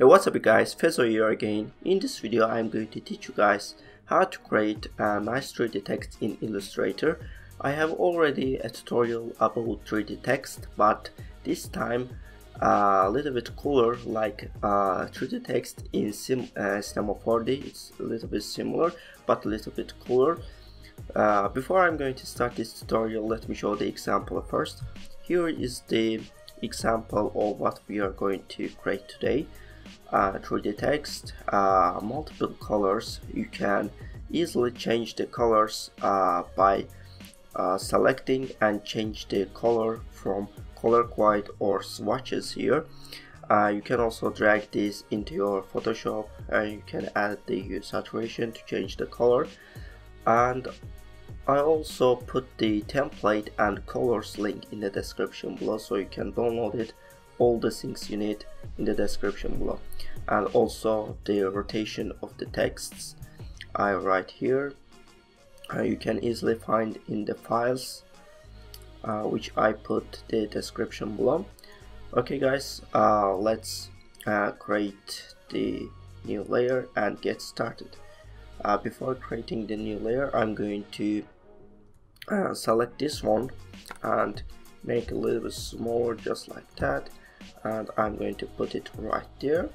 Hey, what's up you guys, Fezo here again. In this video I'm going to teach you guys how to create a nice 3D text in Illustrator. I have already a tutorial about 3D text, but this time a little bit cooler, like 3D text in Cinema 4D. It's a little bit similar but a little bit cooler. Before I'm going to start this tutorial, let me show the example first. Here is the example of what we are going to create today. 3D text, multiple colors. You can easily change the colors by selecting and change the color from color quite or swatches here. You can also drag this into your Photoshop and you can add the hue saturation to change the color. And I also put the template and colors link in the description below, so you can download it, all the things you need in the description below. And also the rotation of the texts I write here, you can easily find in the files which I put the description below. Okay guys, let's create the new layer and get started. Before creating the new layer, I'm going to select this one and make it a little bit smaller, just like that, and I'm going to put it right there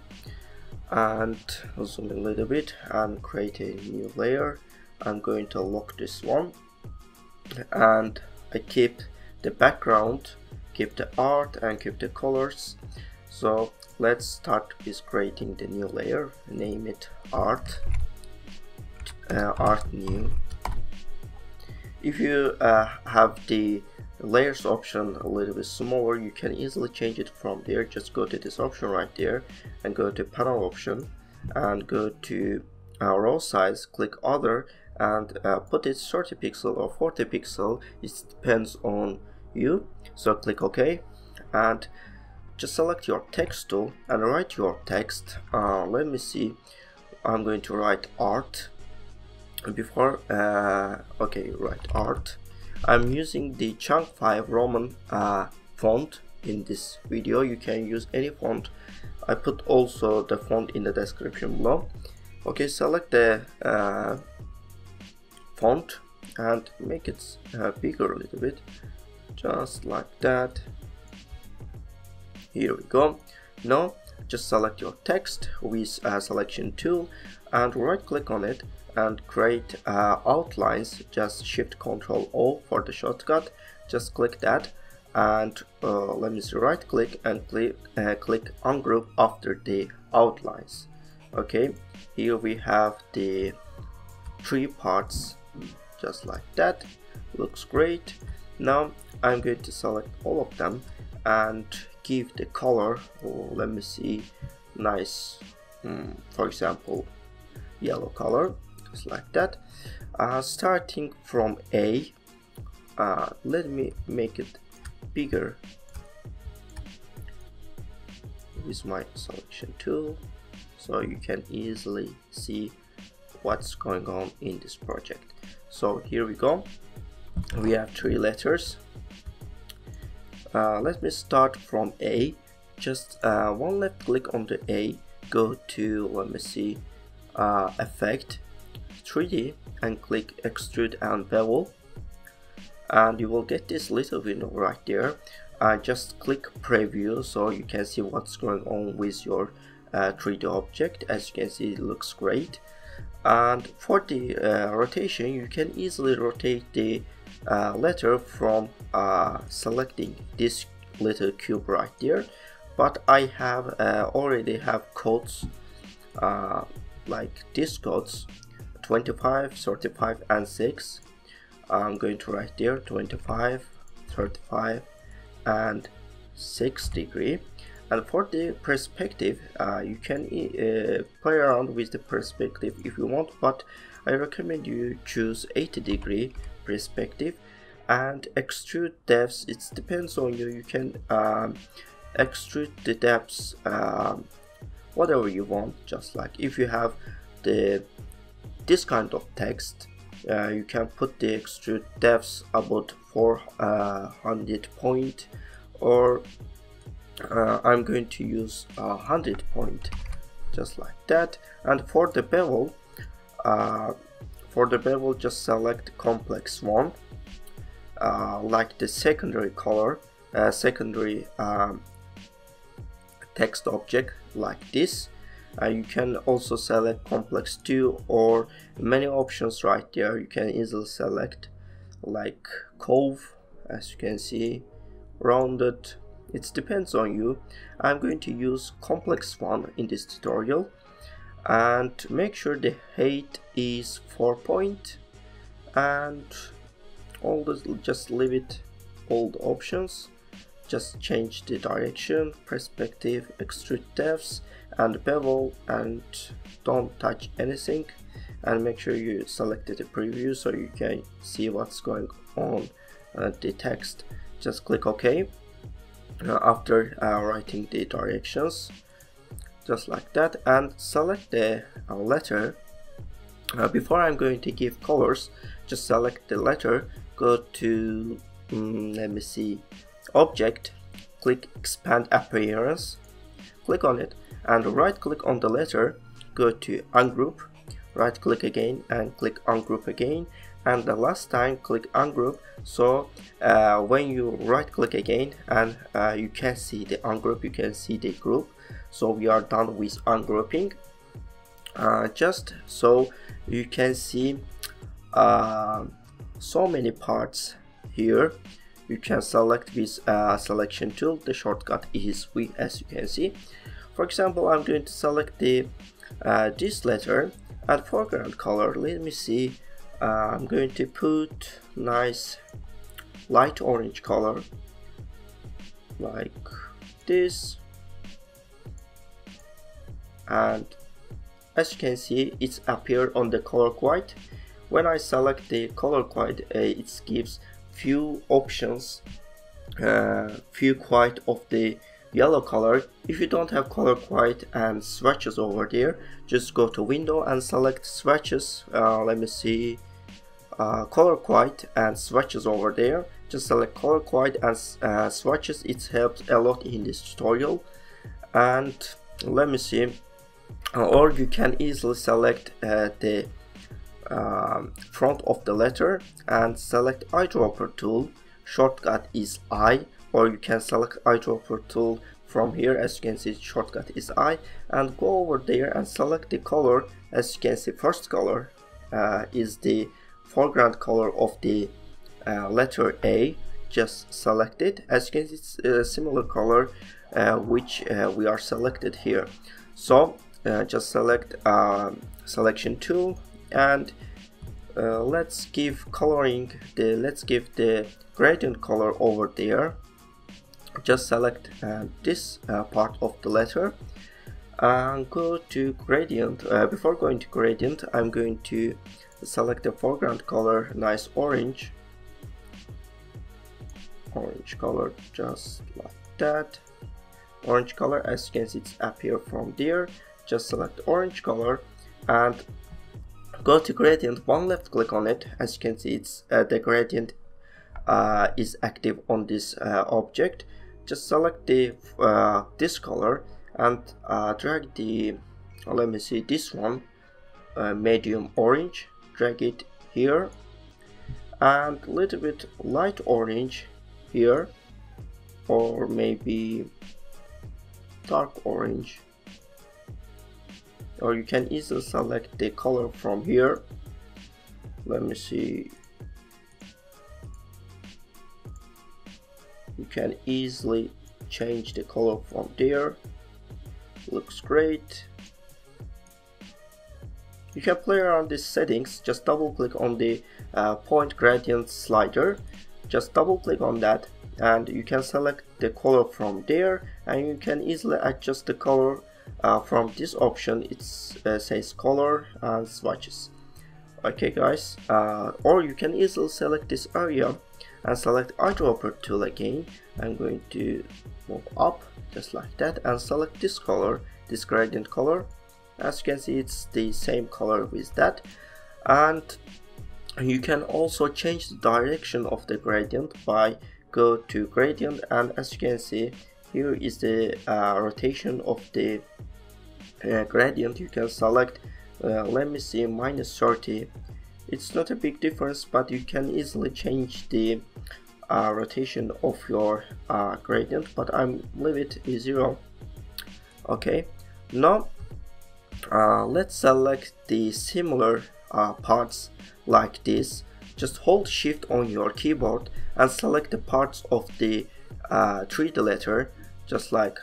and zoom in a little bit and create a new layer. I'm going to lock this one and I keep the background, keep the art and keep the colors. So let's start with creating the new layer. Name it art, art new. If you have the layers option a little bit smaller, you can easily change it from there. Just go to this option right there and go to panel option and go to row size, click other and put it 30 pixel or 40 pixel. It depends on you. So click OK and just select your text tool and write your text. Let me see, I'm going to write art. Before okay, write art. I'm using the chunk 5 Roman font in this video. You can use any font. I put also the font in the description below. Okay, select the font and make it bigger a little bit, just like that. Here we go. Now just select your text with a selection tool and right click on it and create outlines. Just shift Ctrl O for the shortcut. Just click that and let me see, right click and click ungroup after the outlines. Okay, here we have the 3 parts, just like that. Looks great. Now I'm going to select all of them and give the color, let me see, nice, for example yellow color, just like that. Starting from A, let me make it bigger with my selection tool so you can easily see what's going on in this project. So here we go, we have 3 letters. Let me start from A. Just one left click on the A, go to, let me see, effect 3D and click extrude and bevel and you will get this little window right there. Just click preview so you can see what's going on with your 3D object. As you can see, it looks great. And for the rotation, you can easily rotate the letter from selecting this little cube right there, but I have already have codes like these codes 25, 35 and 6. I'm going to write there 25, 35 and 6 degree. And for the perspective, you can play around with the perspective if you want, but I recommend you choose 80 degree perspective. And extrude depths, it depends on you. You can extrude the depths whatever you want, just like if you have this kind of text, you can put the extrude depths about 400 point, or I'm going to use 100 point just like that. And for the bevel, just select complex one, like the secondary color, secondary text object like this. You can also select complex 2 or many options right there. You can easily select like curve, as you can see, rounded. It depends on you. I'm going to use complex one in this tutorial, and make sure the height is 4 point, and all this, just leave it all the options. Just change the direction, perspective, extrude depths and bevel, and don't touch anything, and make sure you selected the preview so you can see what's going on the text. Just click OK after writing the directions, just like that, and select the letter. Before I'm going to give colors, just select the letter, go to let me see, object, click expand appearance, click on it, and right click on the letter, go to ungroup, right click again and click ungroup again, and the last time click ungroup. So when you right click again, and you can see the ungroup, you can see the group. So we are done with ungrouping. Just so you can see so many parts here. You can select with selection tool. The shortcut is V, as you can see. For example, I'm going to select the this letter and foreground color. Let me see. I'm going to put nice light orange color like this, and as you can see, it's appeared on the color quite. When I select the color quite, it gives few options, few quite of the yellow color. If you don't have color quite and swatches over there, just go to window and select swatches. Let me see, color quite and swatches over there. Just select color quite and swatches. It helps a lot in this tutorial. And let me see, or you can easily select the front of the letter and select eyedropper tool. Shortcut is I, or you can select eyedropper tool from here. As you can see, shortcut is I, and go over there and select the color. As you can see, first color is the foreground color of the letter A. Just select it. As you can see, it's a similar color which we are selected here. So just select selection tool, and let's give coloring let's give the gradient color over there. Just select this part of the letter and go to gradient. Before going to gradient, I'm going to select the foreground color, nice orange color, just like that. Orange color, as you can see, it's appear from there. Just select orange color and go to gradient. One left click on it. As you can see, it's the gradient is active on this object. Just select the this color and drag the, let me see, this one, medium orange, drag it here, and a little bit light orange here, or maybe dark orange, or you can easily select the color from here. Let me see, you can easily change the color from there. Looks great. You can play around these settings. Just double click on the point gradient slider, just double click on that, and you can select the color from there, and you can easily adjust the color from this option. It says color and swatches. Okay guys, or you can easily select this area and select eyedropper tool again. I'm going to move up just like that and select this color, this gradient color. As you can see, it's the same color with that. And you can also change the direction of the gradient by go to gradient, and as you can see, here is the rotation of the gradient, you can select let me see, -30. It's not a big difference, but you can easily change the rotation of your gradient, but I'm leave it 0. Okay, now let's select the similar parts like this. Just hold shift on your keyboard and select the parts of the 3D letter, just like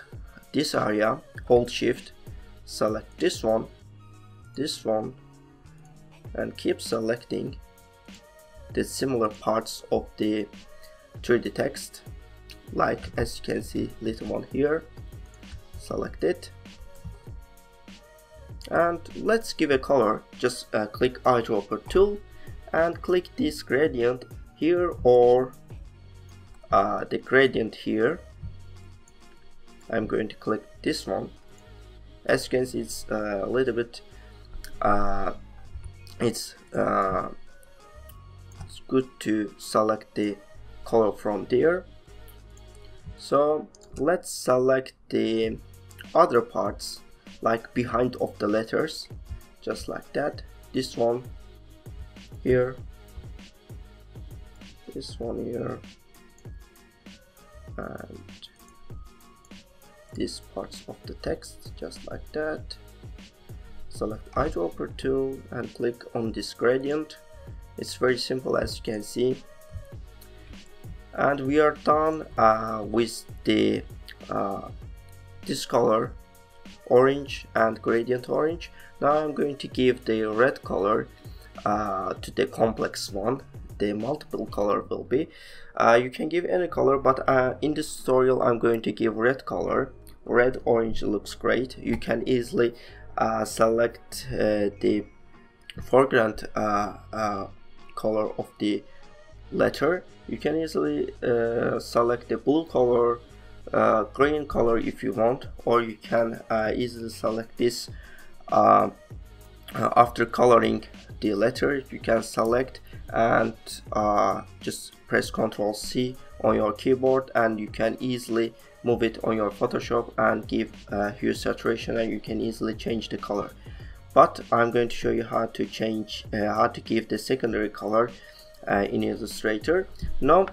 this area. Hold shift, select this one, and keep selecting the similar parts of the 3D text, like as you can see, little one here. Select it, and let's give a color. Just click eyedropper tool and click this gradient here, or the gradient here. I'm going to click this one. As you can see, it's a little bit it's good to select the color from there. So let's select the other parts, like behind of the letters, just like that. This one here, this one here, and these parts of the text, just like that. Select eyedropper tool and click on this gradient. It's very simple, as you can see, and we are done with the this color, orange and gradient orange. Now I'm going to give the red color to the complex one. The multiple color will be, you can give any color, but in this tutorial I'm going to give red color. Red orange looks great. You can easily select the foreground color of the letter. You can easily select the blue color, green color if you want, or you can easily select this after coloring the letter. You can select and just press Ctrl C on your keyboard, and you can easily move it on your Photoshop and give hue saturation, and you can easily change the color. But I'm going to show you how to change, how to give the secondary color in Illustrator. Now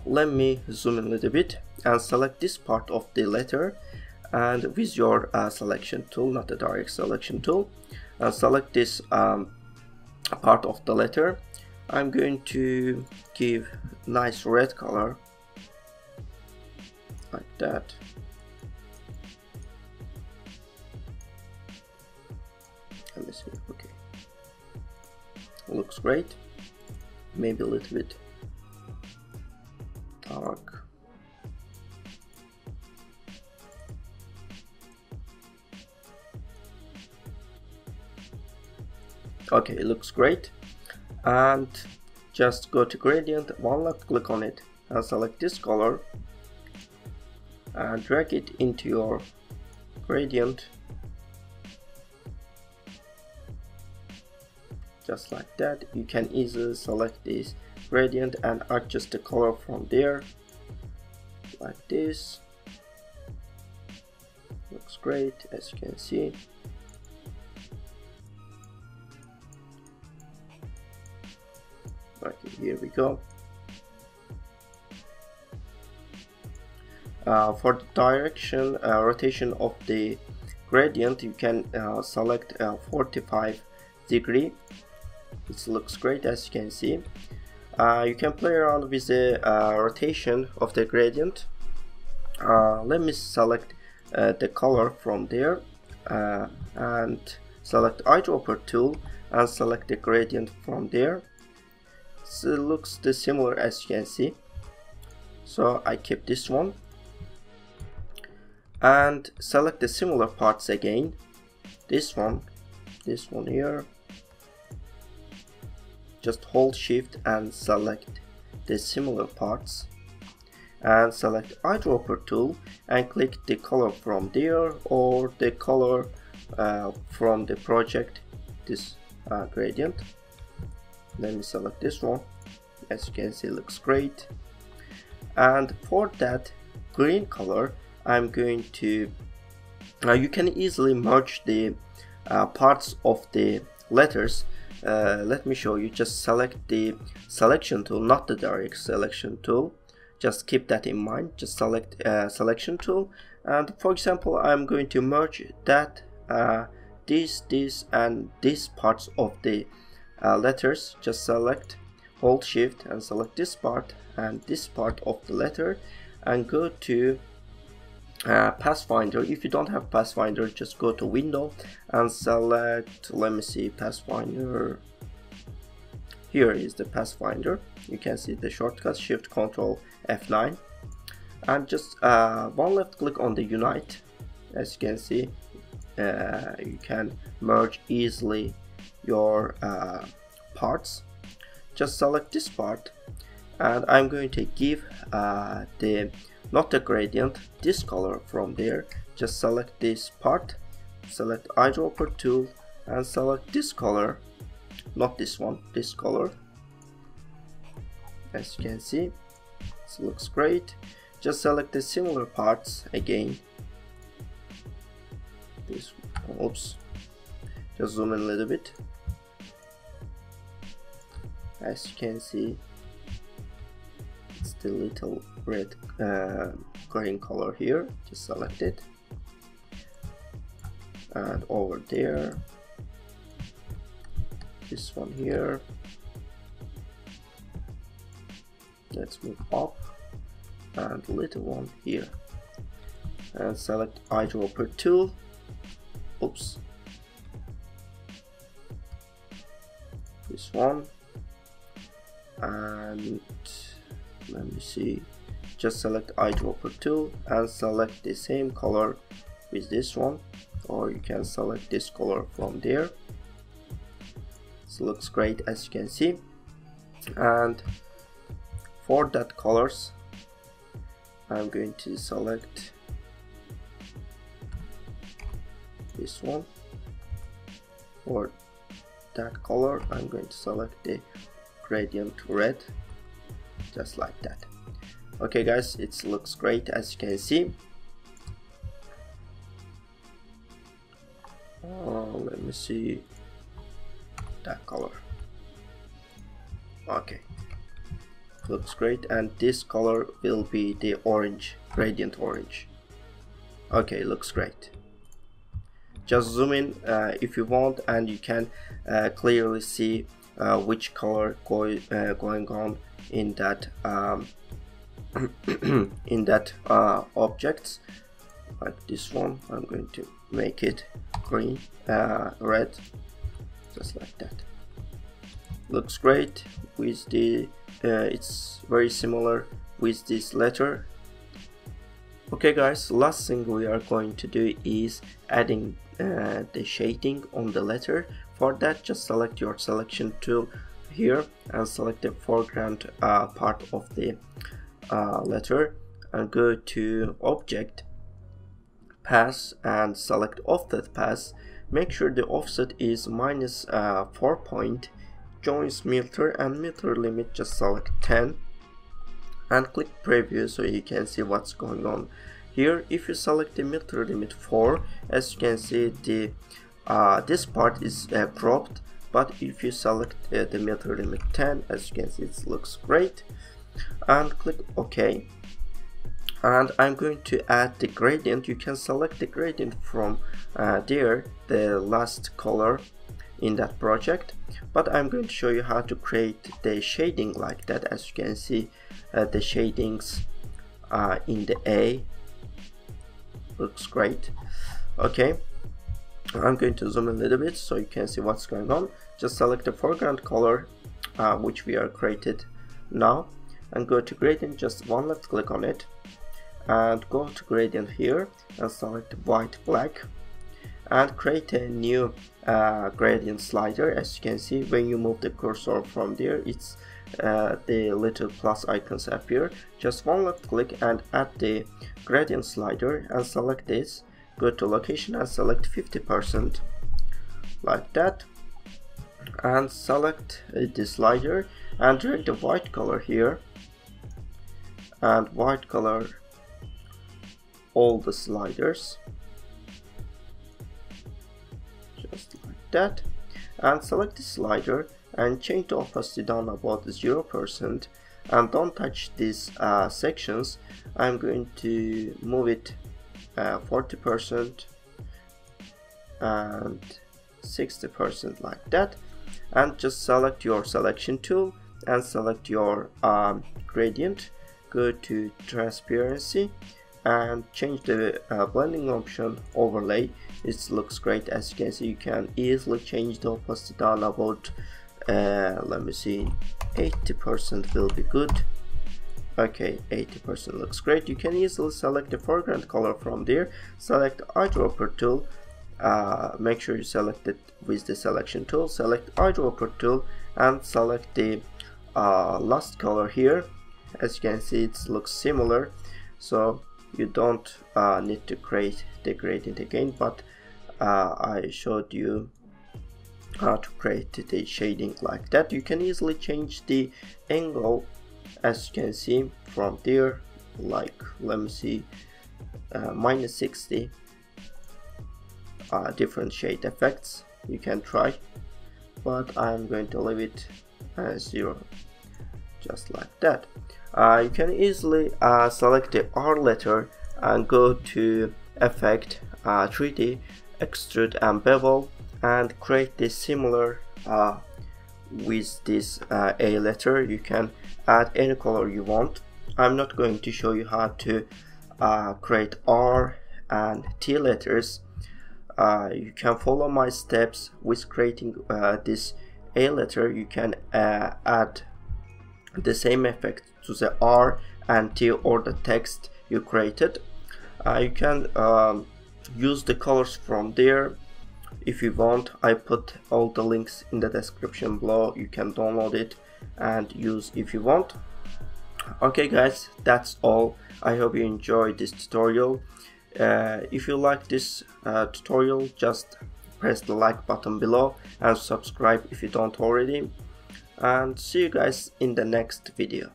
let me zoom in a little bit and select this part of the letter, and with your selection tool, not the direct selection tool, select this part of the letter. I'm going to give nice red color, like that. Let me see. Okay, looks great. Maybe a little bit dark. Okay, it looks great. And just go to gradient, one left click on it and select this color and drag it into your gradient, just like that. You can easily select this gradient and adjust the color from there, like this. Looks great, as you can see. Okay, here we go. For the direction rotation of the gradient, you can select 45 degree. This looks great, as you can see. You can play around with the rotation of the gradient. Let me select the color from there and select eyedropper tool and select the gradient from there. So it looks similar, as you can see. So I keep this one and select the similar parts again. This one here. Just hold shift and select the similar parts and select eyedropper tool and click the color from there, or the color from the project, this gradient. Let me select this one. As you can see, it looks great. And for that green color, I'm going to you can easily merge the parts of the letters. Let me show you. Just select the selection tool, not the direct selection tool. Just keep that in mind. Just select selection tool, and for example, I'm going to merge that this and these parts of the letters. Just select, hold shift and select this part and this part of the letter, and go to Pathfinder. If you don't have Pathfinder, just go to Window and select, let me see, Pathfinder. Here is the Pathfinder. You can see the shortcut Shift Control F9, and just one left click on the Unite. As you can see, you can merge easily your parts. Just select this part, and I'm going to give not the gradient, this color from there. Just select this part, select eyedropper tool and select this color, not this one, this color. As you can see, this looks great. Just select the similar parts again. This, oops, just zoom in a little bit. As you can see, it's the little red green color here. Just select it, and over there, this one here. Let's move up, and the little one here, and select eyedropper tool. Oops, this one, and let me see, just select eyedropper tool and select the same color with this one, or you can select this color from there. This looks great, as you can see. And for that colors, I'm going to select this one. For that color, I'm going to select the gradient red, just like that. Okay guys, it looks great, as you can see. Let me see that color. Okay, looks great, and this color will be the orange, gradient orange. Okay, looks great. Just zoom in if you want, and you can clearly see which color going on in that in that objects. Like this one, I'm going to make it green, red, just like that. Looks great with the it's very similar with this letter. Okay guys, last thing we are going to do is adding the shading on the letter. For that, just select your selection tool here and select the foreground part of the letter, and go to Object, Path, and select Offset Path. Make sure the offset is -4 point. Joins meter and meter limit, just select 10 and click preview so you can see what's going on here. If you select the meter limit 4, as you can see, the this part is cropped, but if you select the meter limit 10, as you can see, it looks great, and click OK. And I'm going to add the gradient. You can select the gradient from there, the last color in that project, but I'm going to show you how to create the shading like that. As you can see, the shadings in the A looks great. Okay, I'm going to zoom in a little bit so you can see what's going on. Just select the foreground color which we are created now, and go to gradient. Just one left click on it and go to gradient here and select white black, and create a new gradient slider. As you can see, when you move the cursor from there, it's the little plus icons appear. Just one left click and add the gradient slider and select this. Go to location and select 50%, like that, and select the slider and drag the white color here, and white color all the sliders, that, and select the slider and change the opacity down about 0%, and don't touch these sections. I'm going to move it 40% and 60% like that, and just select your selection tool and select your gradient. Go to transparency and change the blending option overlay. It looks great. As you can see, you can easily change the opacity down about let me see, 80% will be good. Okay, 80% looks great. You can easily select the foreground color from there. Select eyedropper tool, make sure you select it with the selection tool. Select eyedropper tool and select the last color here. As you can see, it looks similar, so you don't need to create the gradient again, but I showed you how to create the shading like that. You can easily change the angle, as you can see from there, like let me see, minus 60. Different shade effects you can try, but I'm going to leave it as 0, just like that. You can easily select the R letter and go to Effect, 3D, Extrude and Bevel, and create this similar with this A letter. You can add any color you want. I'm not going to show you how to create R and T letters. You can follow my steps with creating this A letter. You can add the same effect to the R and T or the text you created. You can use the colors from there if you want. I put all the links in the description below. You can download it and use if you want. Okay guys, that's all. I hope you enjoyed this tutorial. If you like this tutorial, just press the like button below and subscribe if you don't already, and see you guys in the next video.